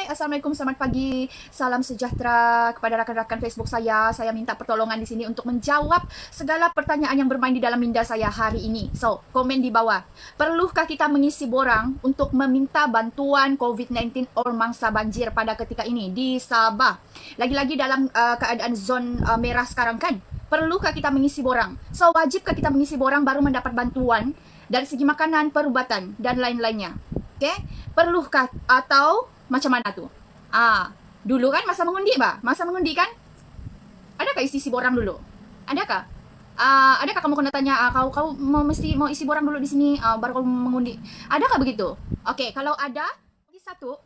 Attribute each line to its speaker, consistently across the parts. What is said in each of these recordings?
Speaker 1: Hai, Assalamualaikum, selamat pagi. Salam sejahtera kepada rakan-rakan Facebook saya. Saya minta pertolongan di sini untuk menjawab segala pertanyaan yang bermain di dalam minda saya hari ini. So, komen di bawah. Perlukah kita mengisi borang untuk meminta bantuan COVID-19 or mangsa banjir pada ketika ini di Sabah? Lagi-lagi dalam keadaan zon merah sekarang kan? Perlukah kita mengisi borang? So, wajibkah kita mengisi borang baru mendapat bantuan dari segi makanan, perubatan, dan lain-lainnya? Okay? Perlukah atau macam mana tu? Dulu kan masa mengundi bah? Masa mengundi kan? Adakah isi borang dulu? Adakah? Adakah kamu kena tanya, kau mesti mau isi borang dulu di sini baru kau mengundi? Adakah begitu? Okey, kalau ada, bagi satu.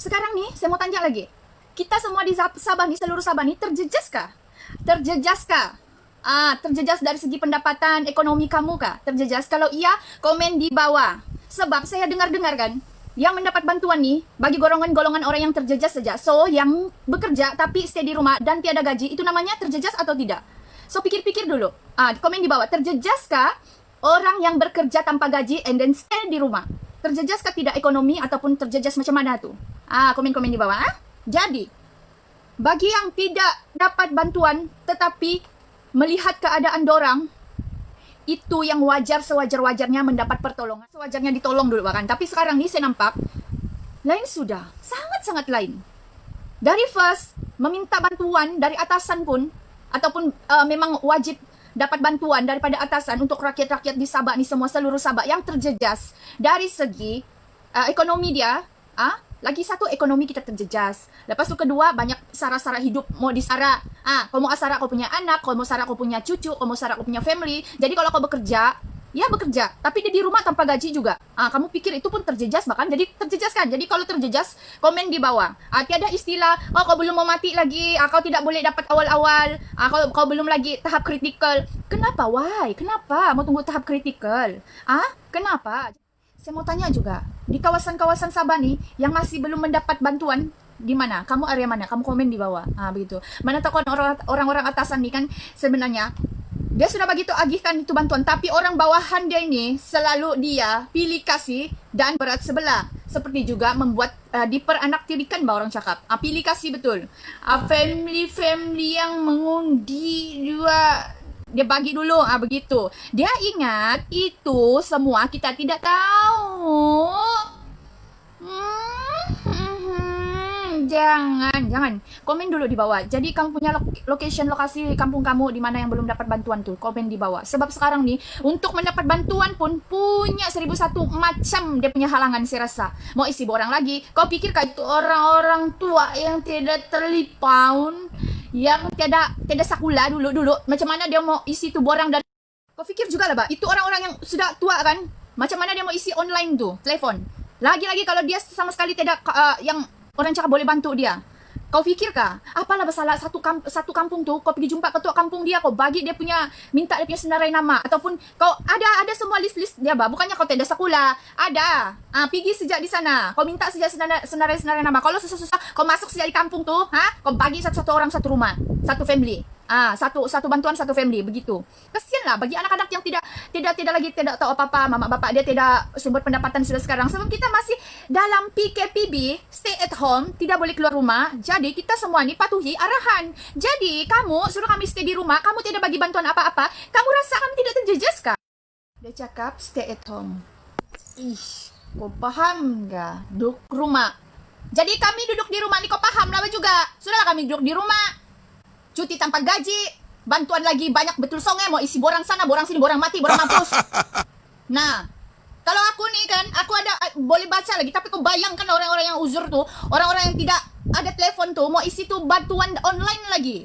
Speaker 1: Sekarang nih saya mau tanya lagi. Kita semua di Sabah nih, seluruh Sabah nih terjejaskah? Terjejaskah? Terjejas dari segi pendapatan ekonomi kamu kah? Terjejas? Kalau iya, komen di bawah. Sebab saya dengar-dengar kan, yang mendapat bantuan nih, bagi golongan-golongan orang yang terjejas saja. So, yang bekerja tapi stay di rumah dan tiada gaji, itu namanya terjejas atau tidak? So, pikir-pikir dulu. Komen di bawah, terjejaskah orang yang bekerja tanpa gaji and then stay di rumah? Terjejaskah tidak ekonomi ataupun terjejas macam mana tu? Komen-komen di bawah. Jadi, bagi yang tidak dapat bantuan tetapi melihat keadaan dorang, itu yang wajar, sewajar-wajarnya mendapat pertolongan. Sewajarnya ditolong dulu bahkan. Tapi sekarang ni saya nampak lain sudah. Sangat-sangat lain. Dari first meminta bantuan dari atasan pun, ataupun memang wajib dapat bantuan daripada atasan untuk rakyat-rakyat di Sabah ni semua, seluruh Sabah yang terjejas dari segi ekonomi dia. Lagi satu, ekonomi kita terjejas. Lepas tu kedua, banyak sara-sara hidup mau disara. Kau mau sara kau punya anak, kau mau sara kau punya cucu, kau mau sara kau punya family. Jadi kalau kau bekerja, ya bekerja, tapi dia di rumah tanpa gaji juga. Kamu pikir itu pun terjejas, bahkan jadi terjejas kan. Jadi kalau terjejas, komen di bawah. Tiada istilah, kau belum mau mati lagi, kau tidak boleh dapat awal-awal, kau belum lagi tahap kritikal. Kenapa? Why? Kenapa mau tunggu tahap kritikal? Kenapa? Saya mau tanya juga, di kawasan-kawasan Sabah nih yang masih belum mendapat bantuan, di mana? Kamu area mana? Kamu komen di bawah. Begitu. Mana tahu orang-orang atasan nih kan sebenarnya dia sudah begitu agihkan itu bantuan, tapi orang bawahan dia ini selalu dia pilih kasih dan berat sebelah. Seperti juga membuat diperanak-tirikan bah orang cakap. Pilih kasih betul. Family yang mengundi juga dia bagi dulu, begitu. Dia ingat itu semua kita tidak tahu. Jangan. Komen dulu di bawah. Jadi kamu punya lokasi kampung kamu di mana yang belum dapat bantuan tuh, komen di bawah. Sebab sekarang nih untuk mendapat bantuan pun punya 1001 macam dia punya halangan saya rasa. Mau isi borang lagi. Kau pikirkah itu orang-orang tua yang tidak terlipaun, yang tiada sakula dulu macam mana dia mau isi tu borang? Dan kau fikir juga lah bah, itu orang-orang yang sudah tua kan, macam mana dia mau isi online tu telepon, lagi-lagi kalau dia sama sekali tidak yang orang cakap boleh bantu dia. Kau fikirkah apalah masalah satu kampung tu, kau pergi jumpa ketua kampung dia, kau bagi dia punya, minta dia punya senarai nama, ataupun kau ada semua list dia bah. Bukannya kau tidak sekolah, ada pergi sejak di sana, kau minta sejak senarai nama. Kalau susah-susah kau masuk sejak di kampung tu, kau bagi satu orang satu rumah, satu family. Satu bantuan satu family begitu. Kesianlah bagi anak-anak yang tidak tahu apa-apa, mama bapak dia tidak sumber pendapatan sudah sekarang. Sebab kita masih dalam PKPB, stay at home, tidak boleh keluar rumah. Jadi kita semua ni patuhi arahan. Jadi kamu suruh kami stay di rumah, kamu tidak bagi bantuan apa-apa, kamu rasa kami tidak terjejas kah? Dia cakap stay at home. Kau paham enggak? Duduk rumah. Jadi kami duduk di rumah ni, kau paham lah juga. Sudahlah kami duduk di rumah. Cuti tanpa gaji, bantuan lagi banyak betul songe, mau isi borang sana, borang sini, borang mati, borang mampus. Nah, kalau aku nih kan, aku ada boleh baca lagi, tapi kau bayangkan orang-orang yang uzur tuh, orang-orang yang tidak ada telepon tuh, mau isi tuh bantuan online lagi.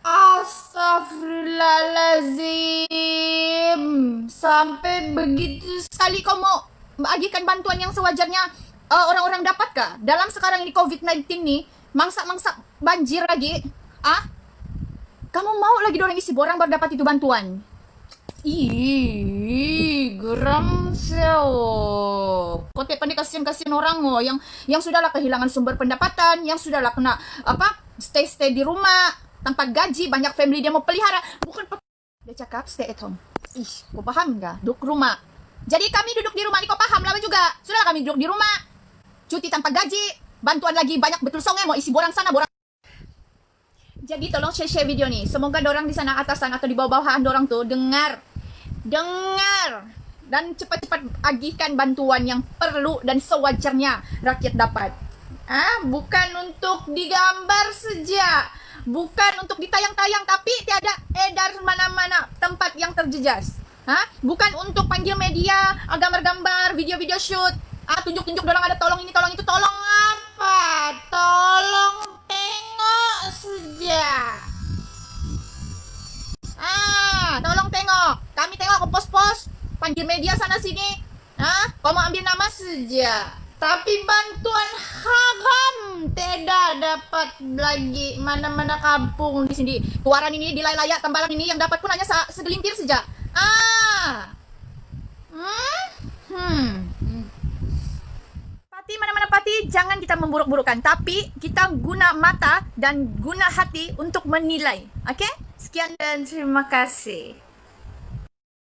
Speaker 1: Astagfirullahaladzim. Sampai begitu sekali kau mau agihkan bantuan yang sewajarnya orang-orang dapatkah? Dalam sekarang ini COVID-19 nih, mangsa-mangsa banjir lagi. Kamu mau lagi dorang isi borang baru dapat itu bantuan? Geram seo. Kau tak pandai kasihan orang yang sudahlah kehilangan sumber pendapatan, yang sudahlah kena stay di rumah tanpa gaji, banyak family dia mau pelihara. Bukan dia cakap stay at home. Kau paham enggak? Duduk rumah. Jadi kami duduk di rumah ni, kau paham lah juga. Sudahlah kami duduk di rumah. cuti tanpa gaji, bantuan lagi banyak betul songe, mau isi borang sana, borang. Jadi tolong share video nih. Semoga dorang di sana atasan atau di bawah-bawahan dorang tuh dengar dan cepat-cepat agihkan bantuan yang perlu dan sewajarnya rakyat dapat. Bukan untuk digambar saja, bukan untuk ditayang-tayang tapi tiada edar mana-mana tempat yang terjejas. Bukan untuk panggil media, gambar-gambar, video-video shoot, tunjuk-tunjuk dorang ada tolong ini, tolong itu, tolong apa? Tolong tengok saja. Tolong tengok. Kami tengok ke pos-pos, panggil media sana sini. Kau mau ambil nama saja. Tapi bantuan haram tidak dapat lagi mana-mana kampung di sini. Keluaran ini di layak tambalan ini yang dapat pun hanya segelintir saja. Pati mana-mana pati, jangan kita memburuk-burukkan, tapi kita guna mata dan guna hati untuk menilai. Oke? Sekian dan terima kasih.